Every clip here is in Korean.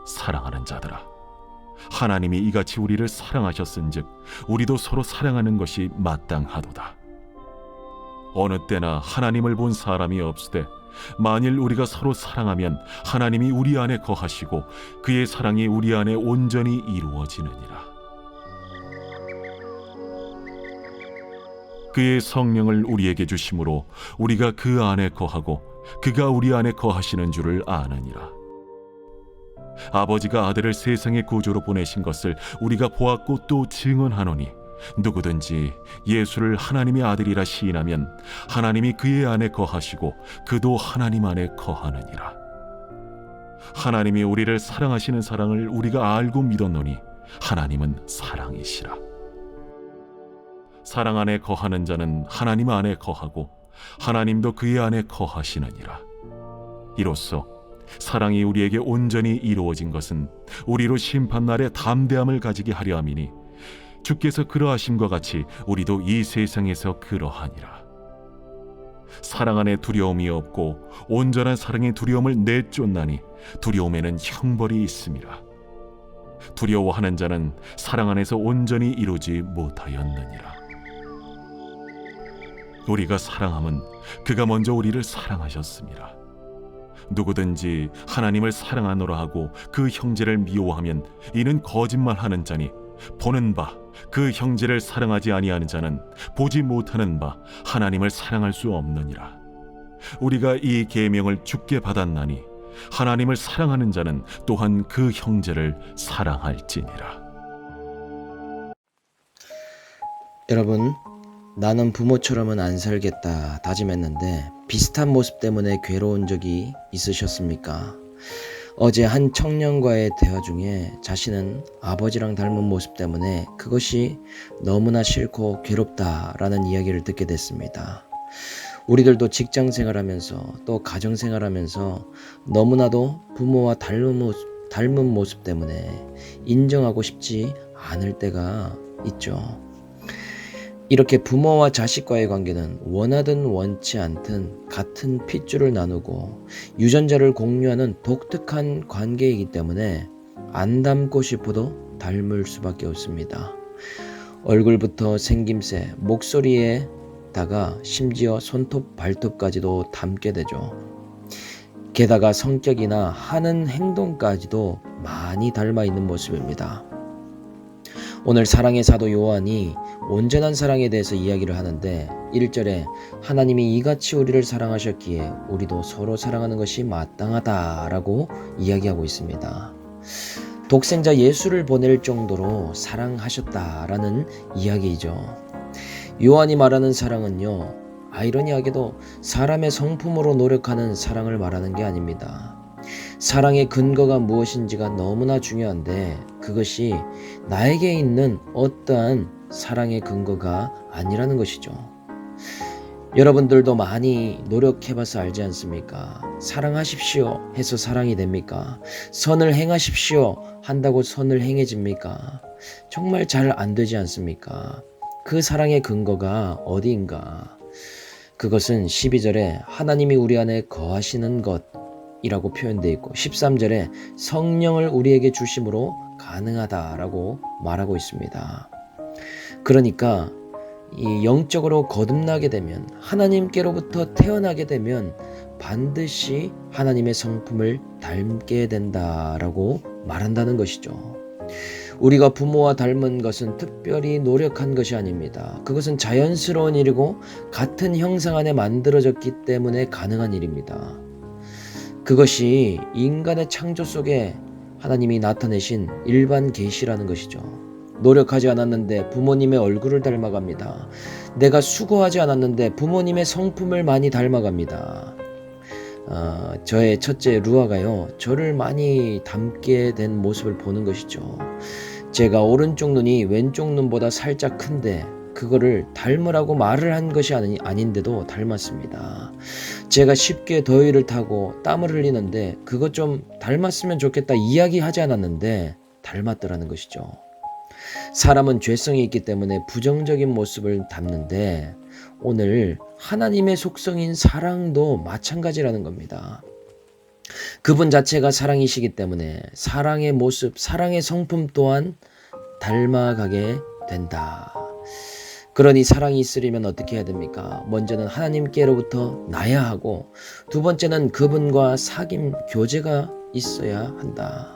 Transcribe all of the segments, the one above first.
사랑하는 자들아, 하나님이 이같이 우리를 사랑하셨은즉 우리도 서로 사랑하는 것이 마땅하도다. 어느 때나 하나님을 본 사람이 없으되 만일 우리가 서로 사랑하면 하나님이 우리 안에 거하시고 그의 사랑이 우리 안에 온전히 이루어지느니라. 그의 성령을 우리에게 주심으로 우리가 그 안에 거하고 그가 우리 안에 거하시는 줄을 아느니라. 아버지가 아들을 세상의 구주로 보내신 것을 우리가 보았고 또 증언하노니 누구든지 예수를 하나님의 아들이라 시인하면 하나님이 그의 안에 거하시고 그도 하나님 안에 거하느니라. 하나님이 우리를 사랑하시는 사랑을 우리가 알고 믿었노니 하나님은 사랑이시라. 사랑 안에 거하는 자는 하나님 안에 거하고 하나님도 그의 안에 거하시느니라. 이로써 사랑이 우리에게 온전히 이루어진 것은 우리로 심판날에 담대함을 가지게 하려 함이니 주께서 그러하심과 같이 우리도 이 세상에서 그러하니라. 사랑 안에 두려움이 없고 온전한 사랑의 두려움을 내쫓나니 두려움에는 형벌이 있음이라. 두려워하는 자는 사랑 안에서 온전히 이루지 못하였느니라. 우리가 사랑함은 그가 먼저 우리를 사랑하셨음이라. 누구든지 하나님을 사랑하노라 하고 그 형제를 미워하면 이는 거짓말하는 자니 보는 바 그 형제를 사랑하지 아니하는 자는 보지 못하는 바 하나님을 사랑할 수 없느니라. 우리가 이 계명을 주께 받았나니 하나님을 사랑하는 자는 또한 그 형제를 사랑할지니라. 여러분, 나는 부모처럼은 안 살겠다 다짐했는데 비슷한 모습 때문에 괴로운 적이 있으셨습니까? 어제 한 청년과의 대화 중에 자신은 아버지랑 닮은 모습 때문에 그것이 너무나 싫고 괴롭다라는 이야기를 듣게 됐습니다. 우리들도 직장 생활하면서 또 가정 생활하면서 너무나도 부모와 닮은 모습 때문에 인정하고 싶지 않을 때가 있죠. 이렇게 부모와 자식과의 관계는 원하든 원치 않든 같은 핏줄을 나누고 유전자를 공유하는 독특한 관계이기 때문에 안 닮고 싶어도 닮을 수밖에 없습니다. 얼굴부터 생김새, 목소리에다가 심지어 손톱, 발톱까지도 닮게 되죠. 게다가 성격이나 하는 행동까지도 많이 닮아 있는 모습입니다. 오늘 사랑의 사도 요한이 온전한 사랑에 대해서 이야기를 하는데 1절에 하나님이 이같이 우리를 사랑하셨기에 우리도 서로 사랑하는 것이 마땅하다라고 이야기하고 있습니다. 독생자 예수를 보낼 정도로 사랑하셨다라는 이야기이죠. 요한이 말하는 사랑은요, 아이러니하게도 사람의 성품으로 노력하는 사랑을 말하는 게 아닙니다. 사랑의 근거가 무엇인지가 너무나 중요한데 그것이 나에게 있는 어떠한 사랑의 근거가 아니라는 것이죠. 여러분들도 많이 노력해봐서 알지 않습니까? 사랑하십시오 해서 사랑이 됩니까? 선을 행하십시오 한다고 선을 행해집니까? 정말 잘 안 되지 않습니까? 그 사랑의 근거가 어디인가? 그것은 12절에 하나님이 우리 안에 거하시는 것 이라고 표현되어 있고 13절에 성령을 우리에게 주심으로 가능하다라고 말하고 있습니다. 그러니까 이 영적으로 거듭나게 되면 하나님께로부터 태어나게 되면 반드시 하나님의 성품을 닮게 된다라고 말한다는 것이죠. 우리가 부모와 닮은 것은 특별히 노력한 것이 아닙니다. 그것은 자연스러운 일이고 같은 형상 안에 만들어졌기 때문에 가능한 일입니다. 그것이 인간의 창조 속에 하나님이 나타내신 일반 계시라는 것이죠. 노력하지 않았는데 부모님의 얼굴을 닮아갑니다. 내가 수고하지 않았는데 부모님의 성품을 많이 닮아갑니다. 저의 첫째 루아가요, 저를 많이 닮게 된 모습을 보는 것이죠. 제가 오른쪽 눈이 왼쪽 눈보다 살짝 큰데 그거를 닮으라고 말을 한 것이 아닌데도 닮았습니다. 제가 쉽게 더위를 타고 땀을 흘리는데 그것 좀 닮았으면 좋겠다 이야기하지 않았는데 닮았더라는 것이죠. 사람은 죄성이 있기 때문에 부정적인 모습을 담는데 오늘 하나님의 속성인 사랑도 마찬가지라는 겁니다. 그분 자체가 사랑이시기 때문에 사랑의 모습, 사랑의 성품 또한 닮아가게 된다. 그러니 사랑이 있으려면 어떻게 해야 됩니까? 먼저는 하나님께로부터 나야 하고, 두 번째는 그분과 사귐, 교제가 있어야 한다.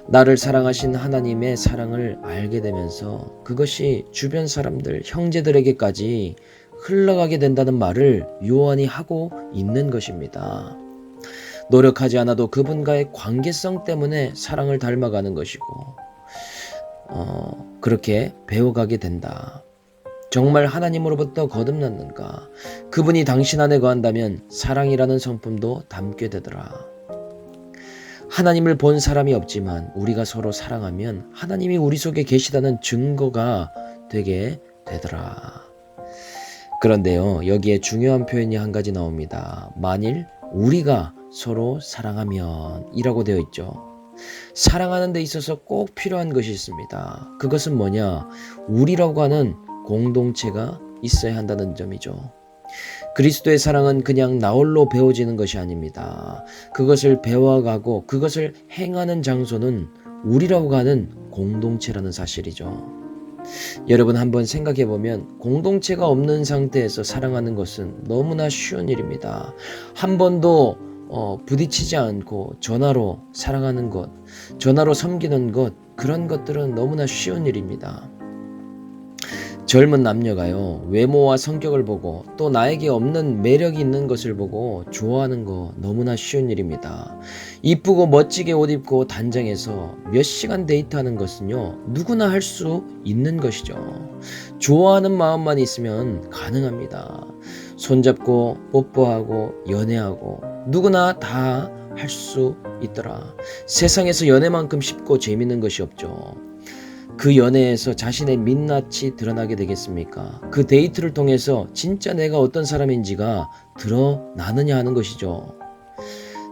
나를 사랑하신 하나님의 사랑을 알게 되면서 그것이 주변 사람들, 형제들에게까지 흘러가게 된다는 말을 요한이 하고 있는 것입니다. 노력하지 않아도 그분과의 관계성 때문에 사랑을 닮아가는 것이고, 그렇게 배워가게 된다. 정말 하나님으로부터 거듭났는가? 그분이 당신 안에 거한다면 사랑이라는 성품도 담게 되더라. 하나님을 본 사람이 없지만 우리가 서로 사랑하면 하나님이 우리 속에 계시다는 증거가 되게 되더라. 그런데요, 여기에 중요한 표현이 한 가지 나옵니다. 만일 우리가 서로 사랑하면 이라고 되어 있죠. 사랑하는 데 있어서 꼭 필요한 것이 있습니다. 그것은 뭐냐? 우리라고 하는 공동체가 있어야 한다는 점이죠. 그리스도의 사랑은 그냥 나홀로 배워지는 것이 아닙니다. 그것을 배워가고 그것을 행하는 장소는 우리라고 하는 공동체라는 사실이죠. 여러분 한번 생각해 보면 공동체가 없는 상태에서 사랑하는 것은 너무나 쉬운 일입니다. 한 번도 부딪히지 않고 전화로 사랑하는 것, 전화로 섬기는 것, 그런 것들은 너무나 쉬운 일입니다. 젊은 남녀가요, 외모와 성격을 보고 또 나에게 없는 매력이 있는 것을 보고 좋아하는 거 너무나 쉬운 일입니다. 이쁘고 멋지게 옷 입고 단장해서 몇 시간 데이트하는 것은요, 누구나 할 수 있는 것이죠. 좋아하는 마음만 있으면 가능합니다. 손잡고 뽀뽀하고 연애하고 누구나 다 할 수 있더라. 세상에서 연애만큼 쉽고 재밌는 것이 없죠. 그 연애에서 자신의 민낯이 드러나게 되겠습니까? 그 데이트를 통해서 진짜 내가 어떤 사람인지가 드러나느냐 하는 것이죠.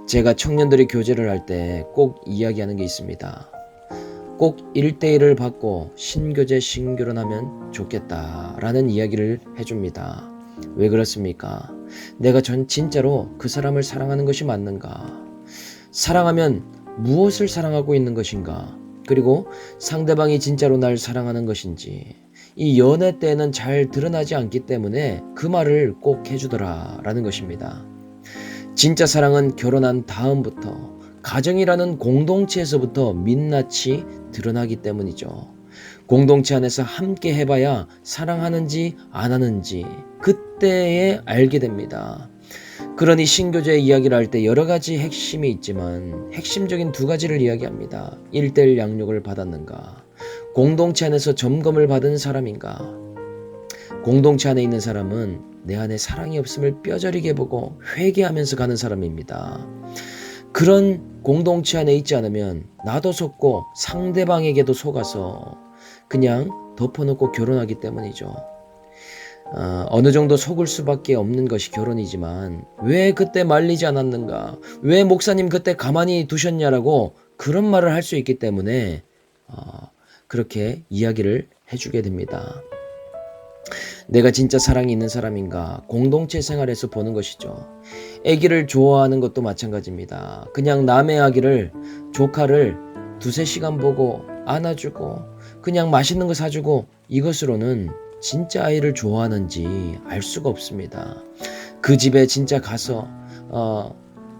제가 청년들의 교제를 할 때 꼭 이야기하는 게 있습니다. 꼭 1대1을 받고 신교제 신결혼하면 좋겠다라는 이야기를 해줍니다. 왜 그렇습니까? 내가 진짜로 그 사람을 사랑하는 것이 맞는가? 사랑하면 무엇을 사랑하고 있는 것인가? 그리고 상대방이 진짜로 날 사랑하는 것인지, 이 연애 때는 잘 드러나지 않기 때문에 그 말을 꼭 해주더라 라는 것입니다. 진짜 사랑은 결혼한 다음부터 가정이라는 공동체에서부터 민낯이 드러나기 때문이죠. 공동체 안에서 함께 해봐야 사랑하는지 안 하는지 그때에 알게 됩니다. 그러니 신교제 이야기를 할 때 여러 가지 핵심이 있지만 핵심적인 두 가지를 이야기합니다. 1:1 양육을 받았는가? 공동체 안에서 점검을 받은 사람인가? 공동체 안에 있는 사람은 내 안에 사랑이 없음을 뼈저리게 보고 회개하면서 가는 사람입니다. 그런 공동체 안에 있지 않으면 나도 속고 상대방에게도 속아서 그냥 덮어놓고 결혼하기 때문이죠. 어느 정도 속을 수밖에 없는 것이 결혼이지만 왜 그때 말리지 않았는가? 왜 목사님 그때 가만히 두셨냐라고 그런 말을 할 수 있기 때문에 그렇게 이야기를 해주게 됩니다. 내가 진짜 사랑이 있는 사람인가? 공동체 생활에서 보는 것이죠. 아기를 좋아하는 것도 마찬가지입니다. 그냥 남의 아기를, 조카를 두세 시간 보고 안아주고 그냥 맛있는 거 사주고 이것으로는 진짜 아이를 좋아하는지 알 수가 없습니다. 그 집에 진짜 가서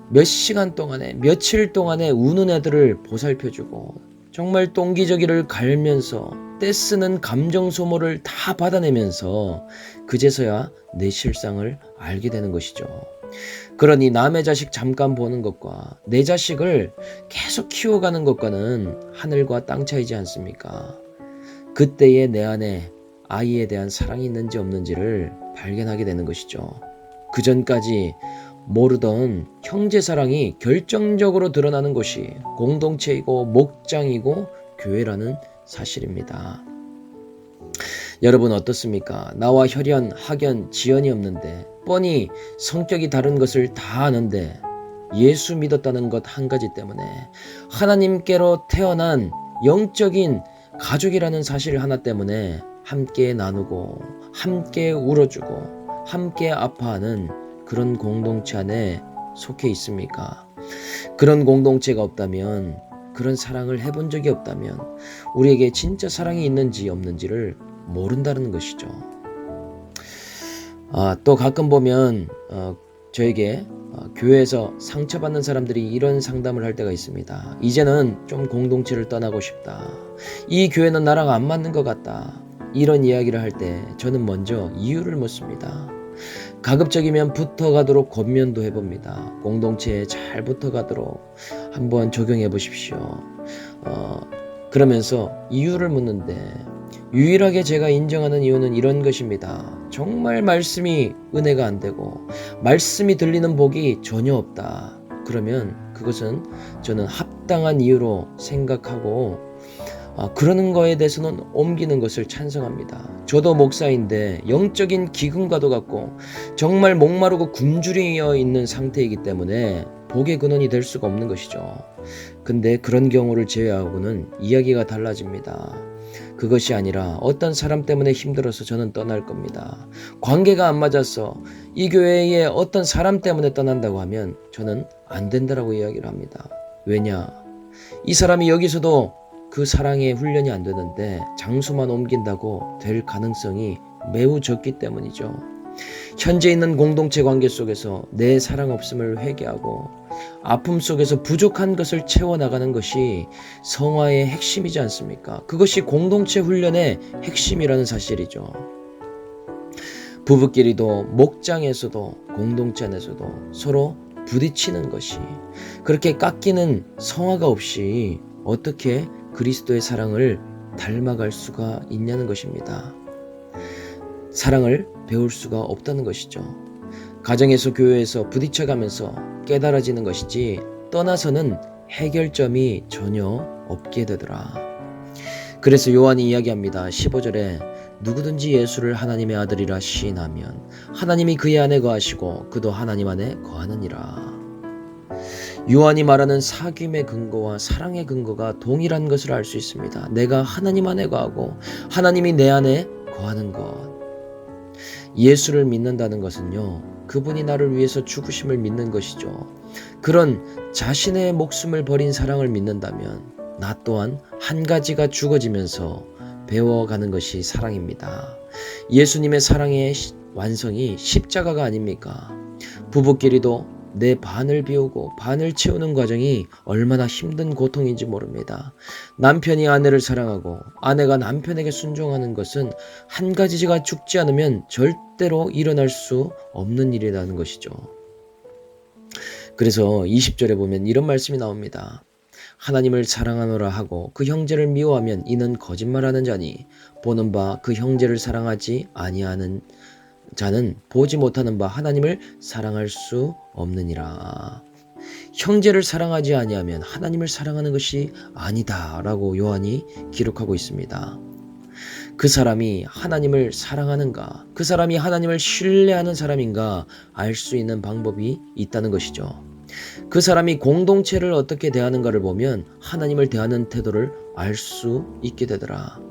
몇 시간 동안에 며칠 동안에 우는 애들을 보살펴주고 정말 똥기저귀를 갈면서 떼쓰는 감정 소모를 다 받아내면서 그제서야 내 실상을 알게 되는 것이죠. 그러니 남의 자식 잠깐 보는 것과 내 자식을 계속 키워가는 것과는 하늘과 땅 차이지 않습니까? 그때에 내 안에 아이에 대한 사랑이 있는지 없는지를 발견하게 되는 것이죠. 그 전까지 모르던 형제 사랑이 결정적으로 드러나는 곳이 공동체이고 목장이고 교회라는 사실입니다. 여러분 어떻습니까? 나와 혈연, 학연, 지연이 없는데 뻔히 성격이 다른 것을 다 아는데 예수 믿었다는 것 한 가지 때문에 하나님께로 태어난 영적인 가족이라는 사실 하나 때문에 함께 나누고 함께 울어주고 함께 아파하는 그런 공동체 안에 속해 있습니까? 그런 공동체가 없다면, 그런 사랑을 해본 적이 없다면 우리에게 진짜 사랑이 있는지 없는지를 모른다는 것이죠. 또 가끔 보면 저에게 교회에서 상처받는 사람들이 이런 상담을 할 때가 있습니다. 이제는 좀 공동체를 떠나고 싶다. 이 교회는 나랑 안 맞는 것 같다. 이런 이야기를 할 때 저는 먼저 이유를 묻습니다. 가급적이면 붙어가도록 권면도 해봅니다. 공동체에 잘 붙어가도록 한번 적용해 보십시오. 그러면서 이유를 묻는데, 유일하게 제가 인정하는 이유는 이런 것입니다. 정말 말씀이 은혜가 안 되고 말씀이 들리는 복이 전혀 없다. 그러면 그것은 저는 합당한 이유로 생각하고 그러는 거에 대해서는 옮기는 것을 찬성합니다. 저도 목사인데 영적인 기근과도 같고 정말 목마르고 굶주려 있는 상태이기 때문에 복의 근원이 될 수가 없는 것이죠. 근데 그런 경우를 제외하고는 이야기가 달라집니다. 그것이 아니라 어떤 사람 때문에 힘들어서 저는 떠날 겁니다. 관계가 안 맞아서 이 교회에 어떤 사람 때문에 떠난다고 하면 저는 안 된다라고 이야기를 합니다. 왜냐? 이 사람이 여기서도 그 사랑의 훈련이 안 되는데 장소만 옮긴다고 될 가능성이 매우 적기 때문이죠. 현재 있는 공동체 관계 속에서 내 사랑 없음을 회개하고 아픔 속에서 부족한 것을 채워나가는 것이 성화의 핵심이지 않습니까? 그것이 공동체 훈련의 핵심이라는 사실이죠. 부부끼리도 목장에서도 공동체 안에서도 서로 부딪히는 것이, 그렇게 깎이는 성화가 없이 어떻게 그리스도의 사랑을 닮아갈 수가 있냐는 것입니다. 사랑을 배울 수가 없다는 것이죠. 가정에서 교회에서 부딪혀가면서 깨달아지는 것이지 떠나서는 해결점이 전혀 없게 되더라. 그래서 요한이 이야기합니다. 15절에 누구든지 예수를 하나님의 아들이라 시인하면 하나님이 그의 안에 거하시고 그도 하나님 안에 거하느니라. 요한이 말하는 사귐의 근거와 사랑의 근거가 동일한 것을 알 수 있습니다. 내가 하나님 안에 거하고 하나님이 내 안에 거하는 것. 예수를 믿는다는 것은요, 그분이 나를 위해서 죽으심을 믿는 것이죠. 그런 자신의 목숨을 버린 사랑을 믿는다면 나 또한 한 가지가 죽어지면서 배워가는 것이 사랑입니다. 예수님의 사랑의 완성이 십자가가 아닙니까? 부부끼리도 내 반을 비우고 반을 채우는 과정이 얼마나 힘든 고통인지 모릅니다. 남편이 아내를 사랑하고 아내가 남편에게 순종하는 것은 한 가지가 죽지 않으면 절대로 일어날 수 없는 일이라는 것이죠. 그래서 20절에 보면 이런 말씀이 나옵니다. 하나님을 사랑하노라 하고 그 형제를 미워하면 이는 거짓말하는 자니 보는 바 그 형제를 사랑하지 아니하는 자는 보지 못하는 바 하나님을 사랑할 수 없느니라. 형제를 사랑하지 아니하면 하나님을 사랑하는 것이 아니다라고 요한이 기록하고 있습니다. 그 사람이 하나님을 사랑하는가, 그 사람이 하나님을 신뢰하는 사람인가 알 수 있는 방법이 있다는 것이죠. 그 사람이 공동체를 어떻게 대하는가를 보면 하나님을 대하는 태도를 알 수 있게 되더라.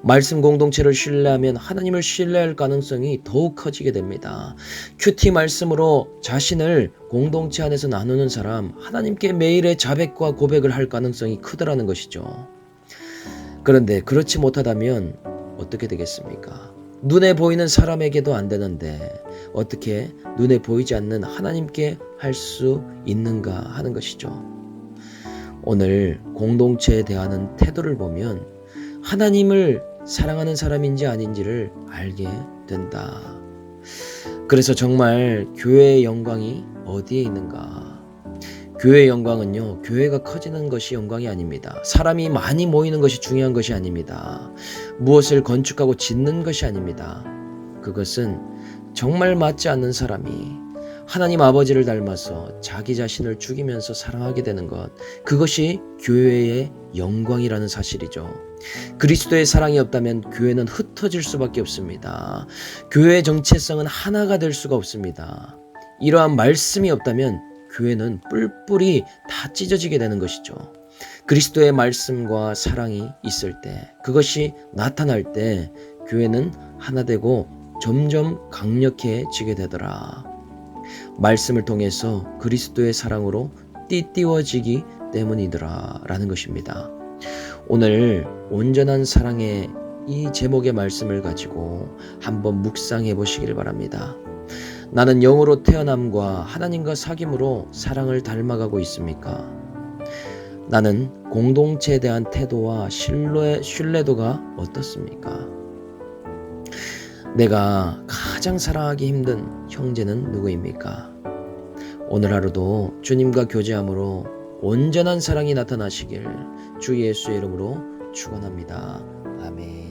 말씀 공동체를 신뢰하면 하나님을 신뢰할 가능성이 더욱 커지게 됩니다. 큐티 말씀으로 자신을 공동체 안에서 나누는 사람, 하나님께 매일의 자백과 고백을 할 가능성이 크더라는 것이죠. 그런데 그렇지 못하다면 어떻게 되겠습니까? 눈에 보이는 사람에게도 안 되는데 어떻게 눈에 보이지 않는 하나님께 할 수 있는가 하는 것이죠. 오늘 공동체에 대하는 태도를 보면 하나님을 사랑하는 사람인지 아닌지를 알게 된다. 그래서 정말 교회의 영광이 어디에 있는가? 교회의 영광은요, 교회가 커지는 것이 영광이 아닙니다. 사람이 많이 모이는 것이 중요한 것이 아닙니다. 무엇을 건축하고 짓는 것이 아닙니다. 그것은 정말 맞지 않는 사람이 하나님 아버지를 닮아서 자기 자신을 죽이면서 사랑하게 되는 것, 그것이 교회의 영광이라는 사실이죠. 그리스도의 사랑이 없다면 교회는 흩어질 수밖에 없습니다. 교회의 정체성은 하나가 될 수가 없습니다. 이러한 말씀이 없다면 교회는 뿔뿔이 다 찢어지게 되는 것이죠. 그리스도의 말씀과 사랑이 있을 때, 그것이 나타날 때 교회는 하나 되고 점점 강력해지게 되더라. 말씀을 통해서 그리스도의 사랑으로 띠띠워지기 때문이더라 라는 것입니다. 오늘 온전한 사랑의 이 제목의 말씀을 가지고 한번 묵상해 보시길 바랍니다. 나는 영으로 태어남과 하나님과 사귐으로 사랑을 닮아가고 있습니까? 나는 공동체에 대한 태도와 신뢰도가 어떻습니까? 내가 가장 사랑하기 힘든 형제는 누구입니까? 오늘 하루도 주님과 교제함으로 온전한 사랑이 나타나시길 주 예수의 이름으로 축원합니다. 아멘.